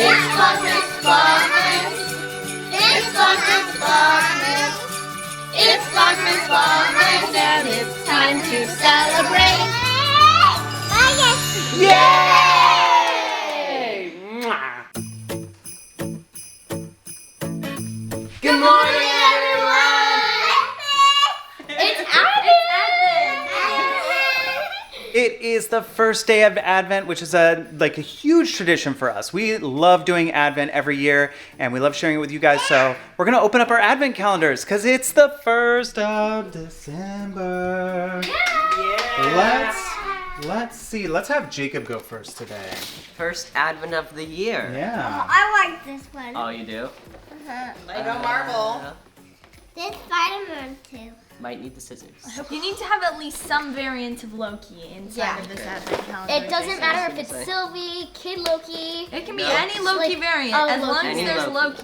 It's Vlogmas, Vlogmas. It's Vlogmas, Vlogmas. It's Vlogmas, Vlogmas, and it's time to celebrate. Yay! Mwah. Good morning, everyone! It's Advent! It is the first day of Advent, which is a huge tradition for us. We love doing Advent every year, and we love sharing it with you guys. So we're gonna open up our Advent calendars because it's the 1st of December. Yeah. Let's see. Let's have Jacob go first today. First Advent of the year. Yeah. I like this one. Oh, you do? Lego Marvel. This Spider-Man too. Might need the scissors. You need to have at least some variant of Loki inside of this Advent calendar. It doesn't matter if it's Sylvie, Kid Loki. It can be No. any Loki variant, as long as Any there's Loki. Loki.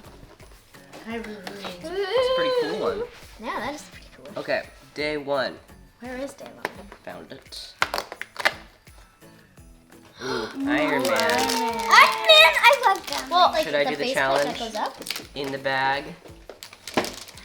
I really need. It's a pretty cool one. Yeah, that is pretty cool. Okay, day 1. Where is Day One? Found it. Ooh, Iron Man. I love them. Well, like Should I do the challenge? that goes up? In the bag.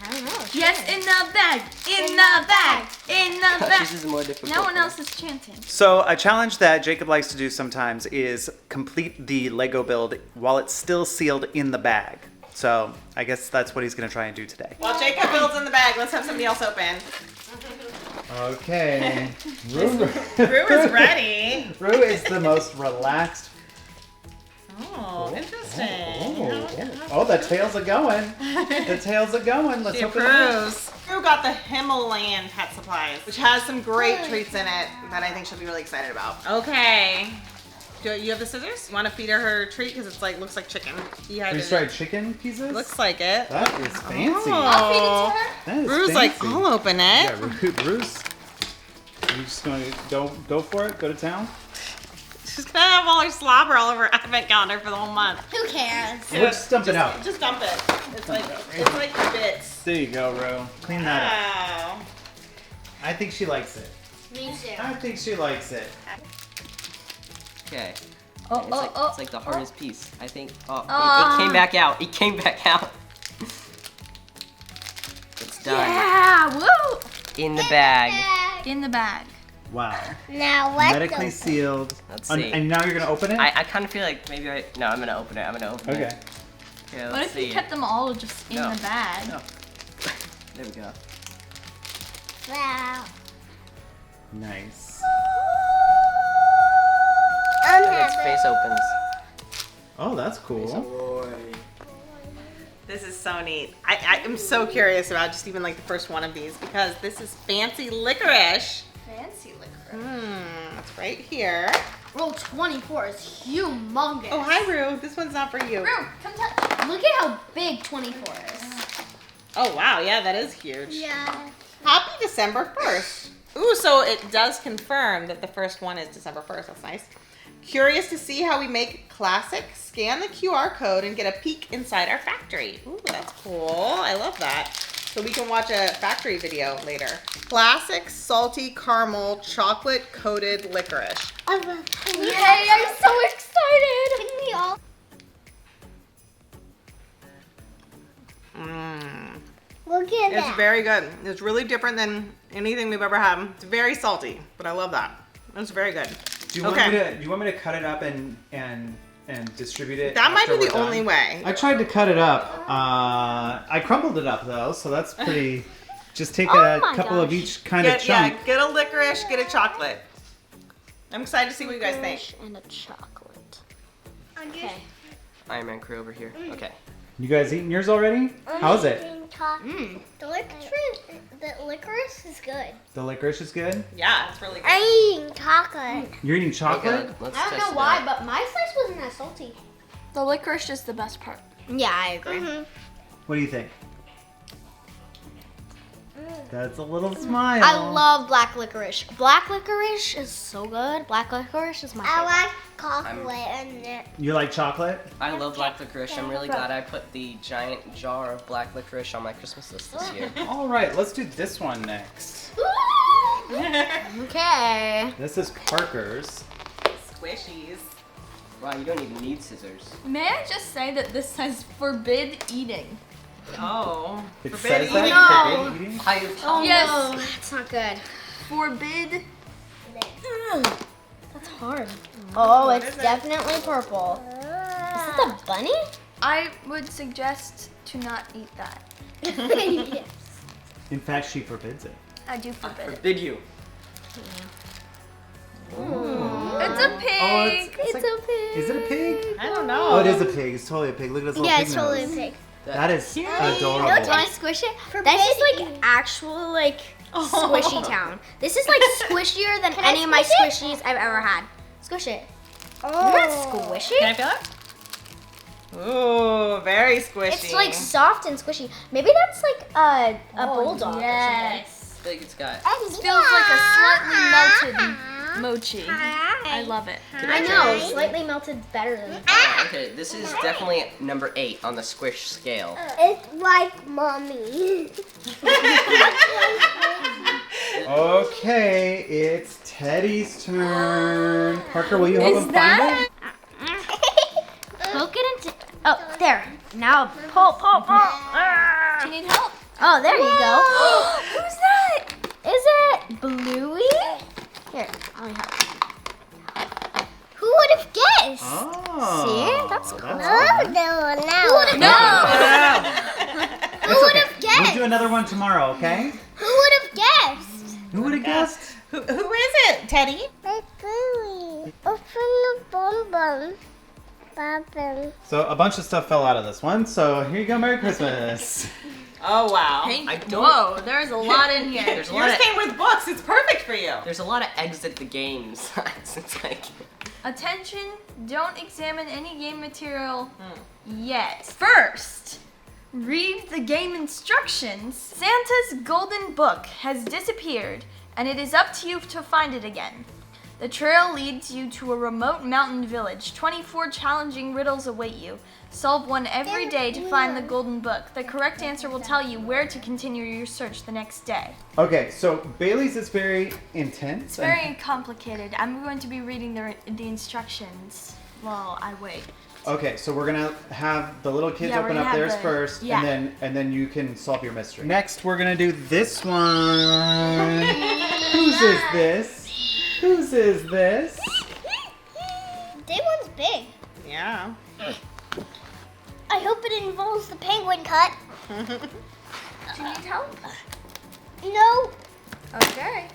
I don't know. Yes, in the bag, in the bag, in the This bag. is more difficult. No one else is chanting. So a challenge that Jacob likes to do sometimes is complete the Lego build while it's still sealed in the bag. So I guess that's what he's gonna try and do today. While Jacob builds in the bag, let's have somebody else open. Okay. Rue Rue is ready. Rue is the most relaxed. Oh, interesting. Oh, the tails are going. The tails are going. Let's She open it up. approves. Rue got the Himalayan pet supplies, which has some great treats in it that I think she'll be really excited about. Okay. Do you have the scissors? You want to feed her treat because it's looks like chicken. Freeze-dried chicken pieces? Looks like it. That is fancy. Oh. That is Rue's fancy. like, I'll open it. Yeah, Rue's. Are you just going to go for it? Go to town? She's gonna have all her slobber all over her advent calendar for the whole month. Who cares? We'll just dump it out. Just dump it. It's like bits. There you go, Rue. Clean that up. Wow. I think she likes it. Me too. I think she likes it. Okay. Oh, It's like the hardest piece. I think. Oh, it came back out. It came back out. It's done. Yeah, woo! In the bag. In the bag. Wow. Now let's Medically go. sealed. Let's And- see. And now you're gonna open it? I kind of feel like maybe No, I'm gonna open it. I'm gonna open it. Okay. Okay, What let's if see. you kept them all just in No. the bag? No. There we go. Wow. Nice. And its face opens. Oh, that's cool. This is so neat. I am so curious about just even like the first one of these because this is fancy licorice. Fancy liquor. It's right here. Roll 24 is humongous. Oh, hi, Rue. This one's not for you. Rue, come touch. Look at how big 24 is. Oh, wow. Yeah, that is huge. Yeah. Happy December 1st. Ooh, so it does confirm that the first one is December 1st. That's nice. Curious to see how we make classic? Scan the QR code and get a peek inside our factory. Ooh, that's cool. I love that. So we can watch a factory video later. Classic salty caramel chocolate coated licorice. Yay, I'm so excited. Can we all? Look at It's that. very good. It's really different than anything we've ever had. It's very salty, but I love that. It's very good. Do you want me to cut it up and distribute it? That might after be the we're done? only way. I tried to cut it up. I crumbled it up though, so that's pretty. Just take Oh a my couple of gosh. each kind of chunk. Get a licorice, get a chocolate. I'm excited to see what you guys think. And a chocolate. Okay. Iron Man crew over here. Okay. You guys eating yours already? How's it? The licorice is good. The licorice is good. Yeah, it's really good. I'm eating chocolate. You're eating chocolate? Good. Let's I don't test know it why, out. but my slice wasn't as salty. The licorice is the best part. Yeah, I agree. What do you think? That's a little smile. I love black licorice. Black licorice is so good. Black licorice is my favorite. I like chocolate in it. You like chocolate? I love black licorice. I'm really glad I put the giant jar of black licorice on my Christmas list this year. All right, let's do this one next. Okay. This is Parker's. Squishies. Wow, you don't even need scissors. May I just say that this says forbid eating? Oh. It Forbid says that? No. Forbid eating? Oh Yes. no, that's not good. Forbid. That's hard. Oh, What it's is it? definitely purple. Is it the bunny? I would suggest to not eat that. Yes. In fact, she forbids it. I do forbid it. Forbid you. It's a pig. It's like- a pig. Is it a pig? I don't know. Oh, it is a pig. It's totally a pig. Look at this little Yeah, pig it's totally a nose. pig. That is You know, adorable. Teddy, squish it. That's just like actual like squishy town. This is like squishier than any of my squishies I've ever had. Squish it. Oh, that's squishy. Can I feel it? Ooh, very squishy. It's like soft and squishy. Maybe that's like a bulldog. Or I feel like it's got. This feels like a slightly melted mochi. I love it. something. I know, slightly melted better than. Okay, this is definitely number 8 on the squish scale. It's like mommy. Okay, it's Teddy's turn. Parker, will you help him find it? Poke it into. Oh, there. Now pull. Do you need help? Oh, there you go. Who's that? Is it Bluey? Here, let me help. Who would have guessed? Oh. See? That's cool. fun. Who would have It's Who would okay. have guessed? We'll do another one tomorrow, okay? Who would have guessed? Who would have guessed? Who is it, Teddy? So a bunch of stuff fell out of this one. So here you go. Merry Christmas. Oh, wow. I don't. Whoa, there's a lot in here. There's a lot Yours of. came with books. It's perfect for you. There's a lot of exit the game signs. It's like. Attention, don't examine any game material yet. First, read the game instructions. Santa's golden book has disappeared, and it is up to you to find it again. The trail leads you to a remote mountain village. 24 challenging riddles await you. Solve one every day to find the golden book. The correct answer will tell you where to continue your search the next day. Okay, so Bailey's is very intense. It's very complicated. I'm going to be reading the instructions while I wait. Okay, so we're gonna have the little kids Yeah, we're open gonna up have theirs the- first, yeah. and then you can solve your mystery. Next, we're gonna do this one. Whose is this? Whose is this? That one's big. Yeah. I hope it involves the penguin cut. Do you need help? No. Okay.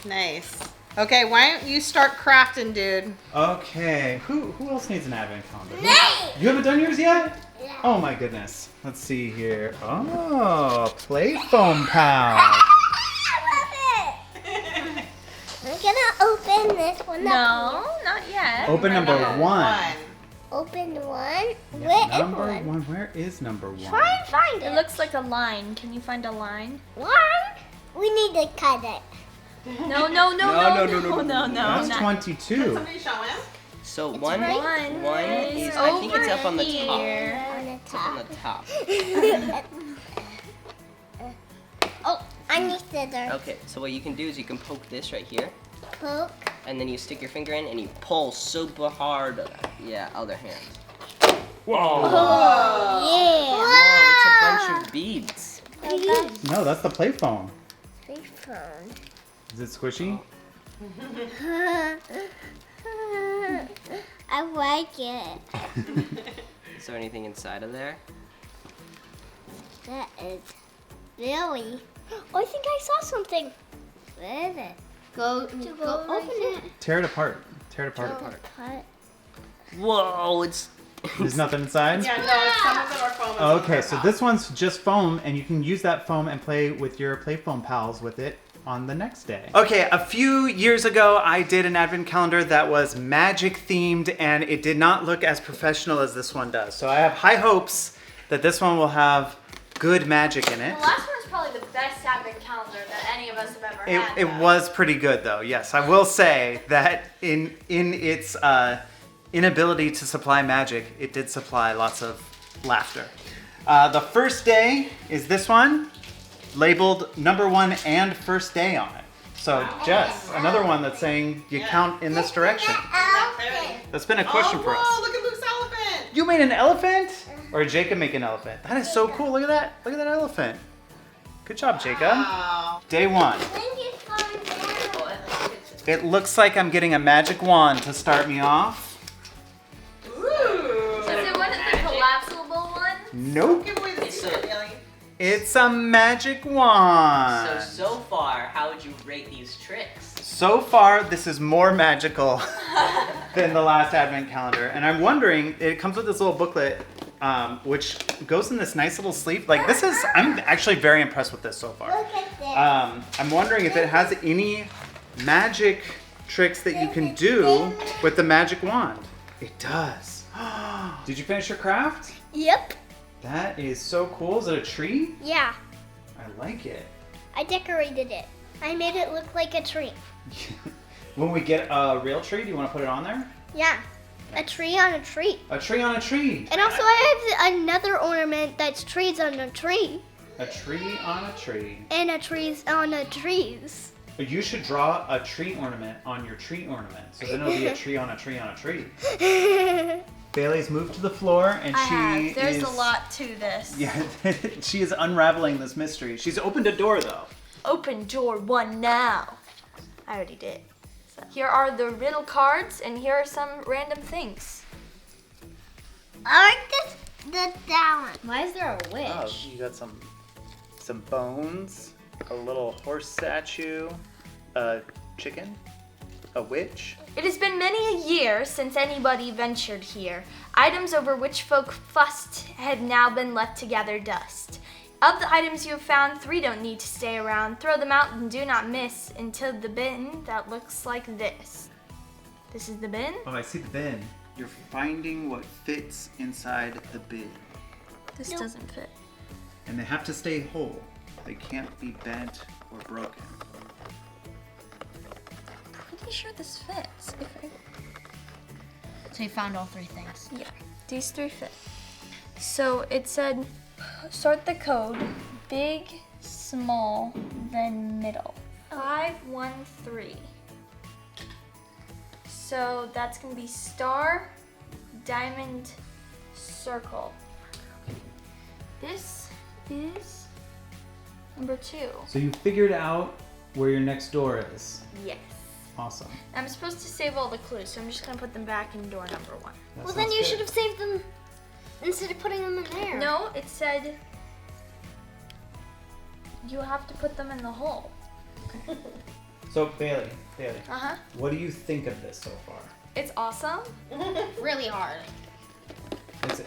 Nice. Okay, why don't you start crafting, dude? Okay, who else needs an advent calendar? You haven't done yours yet? Yeah. Oh my goodness. Let's see here. Oh, play foam pal. I'm gonna open this one up. No, not yet. Open number one. Open one. Number one. Where is number one? Try and find It it. looks like a line. Can you find a line? One. We need to cut it. No, no, That's not. 22. Somebody show him. So It's one right is. I think it's up on the top. here. On the It's up on top. the top. Oh, I need scissors. Okay, so what you can do is you can poke this right here, Poke. and then you stick your finger in and you pull super hard. Yeah, other hand. Whoa. Yeah. Whoa, it's a bunch of beads. No, that's the play foam. Phone. Is it squishy? I like it. Is there anything inside of there? That is really. Oh, I think I saw something. Where is it? Go open it. Tear it apart. Tear it apart. Cut. Whoa, it's. There's nothing inside? Yeah, no, some of them are foam. and some of them Okay, are so pop. this one's just foam, and you can use that foam and play with your play foam pals with it on the next day. Okay, a few years ago, I did an advent calendar that was magic themed, and it did not look as professional as this one does. So I have high hopes that this one will have good magic in it. The last one's probably the best advent calendar that any of us have ever had. It was pretty good though. Yes, I will say that in its inability to supply magic, it did supply lots of laughter. The first day is this one, labeled number 1 and first day on it. So Jess, another one that's saying you count in this direction. That's been a question for us. Oh, look at Luke's elephant. You made an elephant? Or did Jacob make an elephant? That is so cool. Look at that. Look at that elephant. Good job, Jacob. Wow. Day 1. It looks like I'm getting a magic wand to start me off. Ooh. Is it one of the collapsible ones? Nope. Give away the secret, Bailey. It's a magic wand. So far, how would you rate these tricks? So far, this is more magical than the last advent calendar. And I'm wondering, it comes with this little booklet, which goes in this nice little sleeve. Like this is, I'm actually very impressed with this so far. I'm wondering if it has any magic tricks that you can do with the magic wand. It does. Did you finish your craft? Yep. That is so cool. Is it a tree? Yeah. I like it. I decorated it. I made it look like a tree. When we get a real tree, do you want to put it on there? Yeah. A tree on a tree. A tree on a tree. And also I have another ornament that's trees on a tree. A tree on a tree. And a trees on a trees. You should draw a tree ornament on your tree ornament. So then it'll be a tree on a tree on a tree. Bailey's moved to the floor and she There's is... a lot to this. Yeah, she is unraveling this mystery. She's opened a door though. Open door 1 now. I already did. So here are the riddle cards, and here are some random things. I like the down. Why is there a witch? Oh, you got some bones, a little horse statue, a chicken, a witch. It has been many a year since anybody ventured here. Items over which folk fussed had now been left to gather dust. Of the items you have found, 3 don't need to stay around. Throw them out and do not miss into the bin that looks like this. This is the bin. Oh, I see the bin. You're finding what fits inside the bin. This doesn't fit. And they have to stay whole. They can't be bent or broken. Pretty sure this fits. So you found all 3 things. Yeah, these 3 fit. So it said, sort the code, big, small, then middle. 5, 1, 3. So that's gonna be star, diamond, circle. This is number 2. So you figured out where your next door is. Yes. Awesome. I'm supposed to save all the clues, so I'm just gonna put them back in door number 1. That Well, then sounds you good. should have saved them instead of putting them in there. No, it said you have to put them in the hole. So Bailey, Uh-huh. what do you think of this so far? It's awesome. Really hard.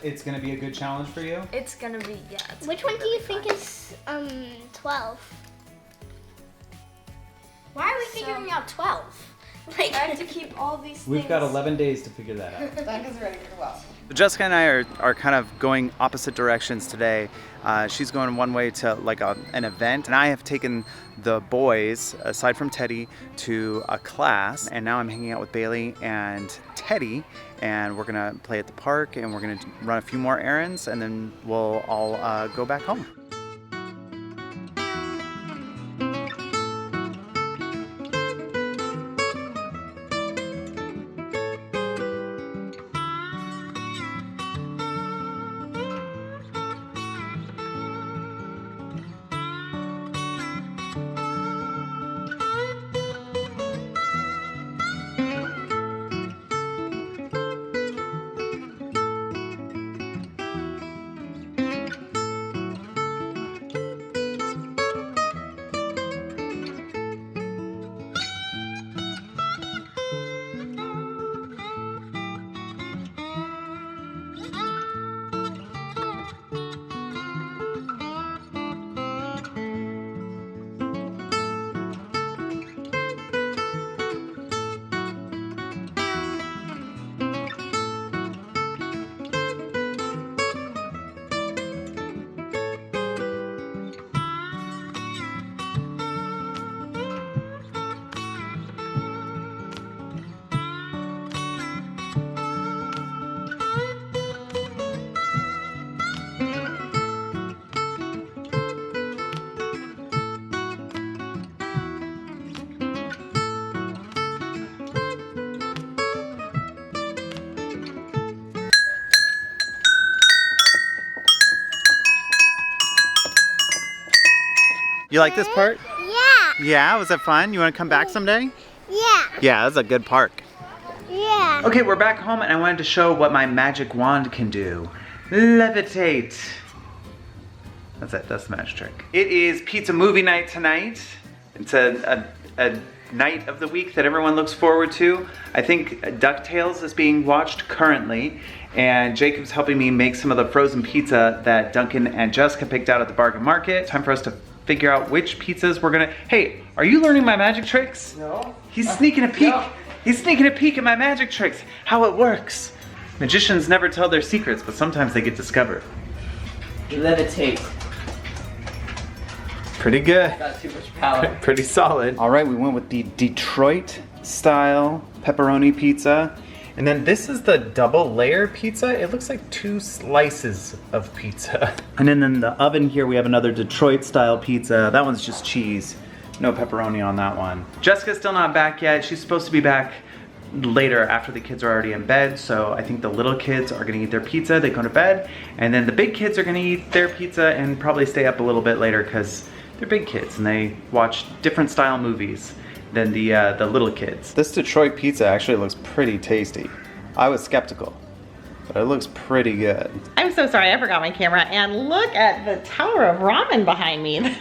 It's gonna be a good challenge for you? It's gonna be, yeah. It's Which one do you think is 12? Why are we So- figuring out 12? I have to keep all these things. We've got 11 days to figure that out. Duncan's ready to go out. Jessica and I are kind of going opposite directions today. She's going one way to like an event, and I have taken the boys, aside from Teddy, to a class. And now I'm hanging out with Bailey and Teddy, and we're gonna play at the park, and we're gonna run a few more errands, and then we'll all go back home. You like this park? Yeah. Yeah, was it fun? You want to come back someday? Yeah. Yeah, that's a good park. Yeah. Okay, we're back home and I wanted to show what my magic wand can do. Levitate. That's it, that's the magic trick. It is pizza movie night tonight. It's a night of the week that everyone looks forward to. I think DuckTales is being watched currently, and Jacob's helping me make some of the frozen pizza that Duncan and Jessica picked out at the bargain market. Time for us to figure out which pizzas we're gonna... Hey, are you learning my magic tricks? No. He's sneaking a peek. No. He's sneaking a peek at my magic tricks, how it works. Magicians never tell their secrets, but sometimes they get discovered. Levitate. Pretty good. Got too much power. Pretty solid. All right, we went with the Detroit style pepperoni pizza. And then this is the double layer pizza. It looks like 2 slices of pizza. And then in the oven here, we have another Detroit style pizza. That one's just cheese. No pepperoni on that one. Jessica's still not back yet. She's supposed to be back later after the kids are already in bed. So I think the little kids are gonna eat their pizza, they go to bed. And then the big kids are gonna eat their pizza and probably stay up a little bit later because they're big kids and they watch different style movies than the little kids. This Detroit pizza actually looks pretty tasty. I was skeptical, but it looks pretty good. I'm so sorry, I forgot my camera. And look at the tower of ramen behind me that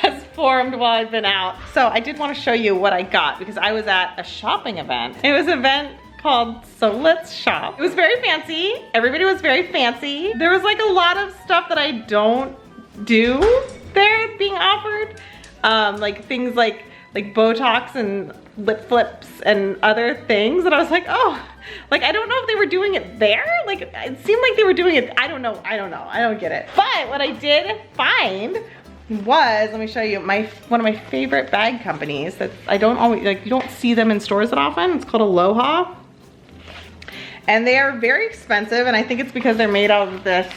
has formed while I've been out. So I did want to show you what I got because I was at a shopping event. It was an event called So Let's Shop. It was very fancy. Everybody was very fancy. There was like a lot of stuff that I don't do there being offered. Like things like Botox and lip flips and other things. And I was like, oh, like, I don't know if they were doing it there. Like, it seemed like they were doing it. I don't know. I don't get it. But what I did find was, let me show you, one of my favorite bag companies that I don't always, like, you don't see them in stores that often. It's called Aloha. And they are very expensive. And I think it's because they're made out of this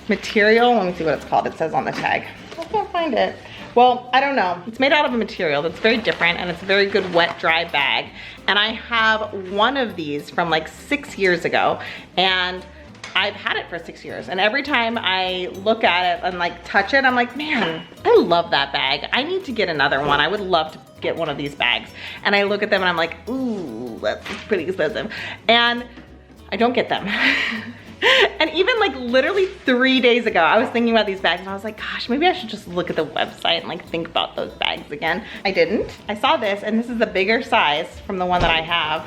material. Let me see what it's called. It says on the tag. I can't find it. Well, I don't know. It's made out of a material that's very different and it's a very good wet, dry bag. And I have one of these from like 6 years ago and I've had it for 6 years. And every time I look at it and like touch it, I'm like, man, I love that bag. I need to get another one. I would love to get one of these bags. And I look at them and I'm like, ooh, that's pretty expensive. And I don't get them. And even like literally 3 days ago, I was thinking about these bags and I was like, gosh, maybe I should just look at the website and like think about those bags again. I didn't. I saw this and this is a bigger size from the one that I have.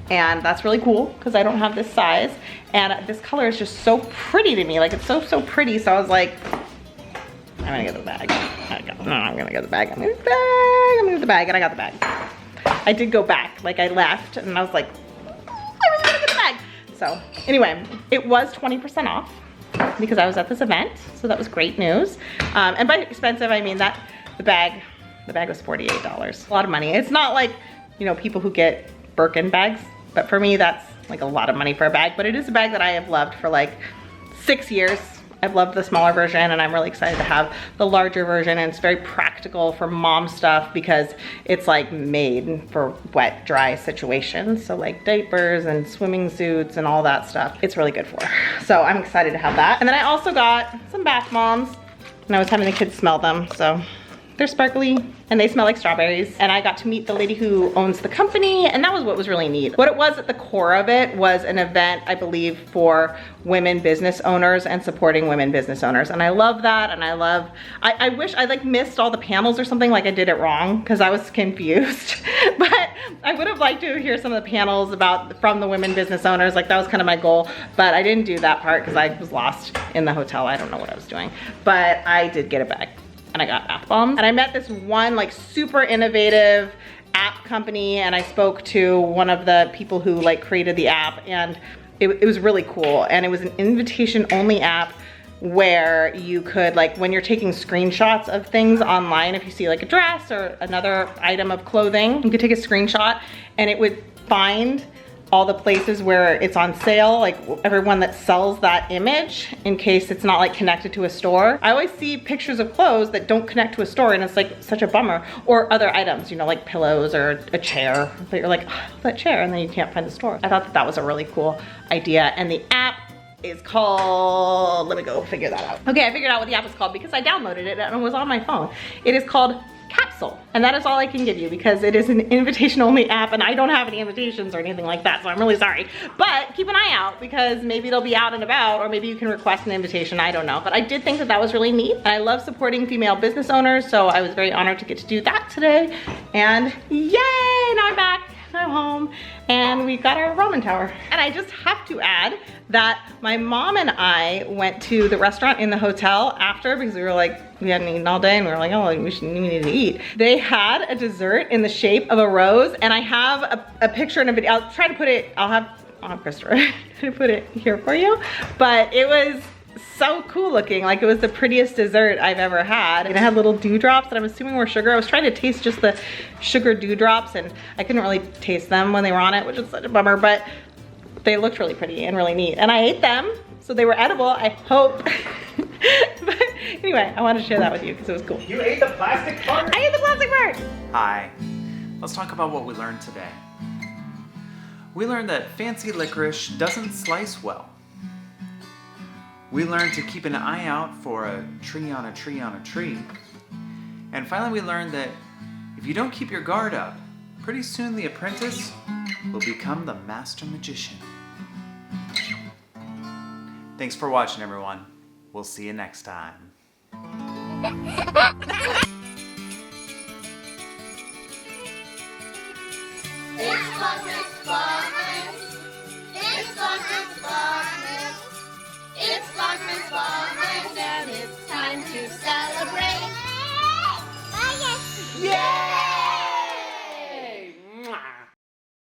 And that's really cool because I don't have this size. And this color is just so pretty to me. Like it's so, so pretty. So I was like, I'm gonna get the bag. No, I'm gonna get the bag. I'm gonna get the bag. I'm gonna get the bag. And I got the bag. I did go back. Like I left and I was like, I really wanna get the bag. So anyway, it was 20% off because I was at this event. So that was great news. And by expensive, I mean that the bag was $48. A lot of money. It's not like, you know, people who get Birkin bags, but for me, that's like a lot of money for a bag, but it is a bag that I have loved for like 6 years. I've loved the smaller version and I'm really excited to have the larger version, and it's very practical for mom stuff because it's like made for wet, dry situations. So like diapers and swimming suits and all that stuff. It's really good for her. So I'm excited to have that. And then I also got some bath bombs and I was having the kids smell them. So they're sparkly and they smell like strawberries. And I got to meet the lady who owns the company, and that was what was really neat. What it was at the core of it was an event, I believe, for women business owners and supporting women business owners. And I love that, and I wish I like missed all the panels or something, like I did it wrong because I was confused. But I would have liked to hear some of the panels from the women business owners. Like that was kind of my goal, but I didn't do that part because I was lost in the hotel. I don't know what I was doing, but I did get it back. And I got bath bombs. And I met this one like super innovative app company, and I spoke to one of the people who like created the app, and it was really cool. And it was an invitation only app where you could, like, when you're taking screenshots of things online, if you see like a dress or another item of clothing, you could take a screenshot and it would find all the places where it's on sale, like everyone that sells that image, in case it's not like connected to a store. I always see pictures of clothes that don't connect to a store, and it's like such a bummer. Or other items, you know, like pillows or a chair, but you're like, oh, that chair, and then you can't find the store. I thought that was a really cool idea, and the app is called, let me go figure that out. Okay, I figured out what the app is called because I downloaded it and it was on my phone. It is called Capsule, and that is all I can give you because it is an invitation only app and I don't have any invitations or anything like that, so I'm really sorry. But keep an eye out because maybe it'll be out and about, or maybe you can request an invitation, I don't know. But I did think that that was really neat. And I love supporting female business owners, so I was very honored to get to do that today. And yay, now I'm back. I'm home and we got our ramen tower. And I just have to add that my mom and I went to the restaurant in the hotel after because we were like, we hadn't eaten all day and we were like, oh, we need to eat. They had a dessert in the shape of a rose, and I have a picture and a video. I'll try to put it, I'll have Christopher to put it here for you. But it was so cool looking, like it was the prettiest dessert I've ever had. And it had little dewdrops that I'm assuming were sugar. I was trying to taste just the sugar dewdrops and I couldn't really taste them when they were on it, which is such a bummer, but they looked really pretty and really neat. And I ate them, so they were edible, I hope. But anyway, I wanted to share that with you because it was cool. You ate the plastic part? I ate the plastic part! Hi, let's talk about what we learned today. We learned that fancy licorice doesn't slice well. We learned to keep an eye out for a tree on a tree on a tree. And finally we learned that if you don't keep your guard up, pretty soon the apprentice will become the master magician. Thanks for watching, everyone. We'll see you next time. It's Vlogmas, and it's time to celebrate. Yeah!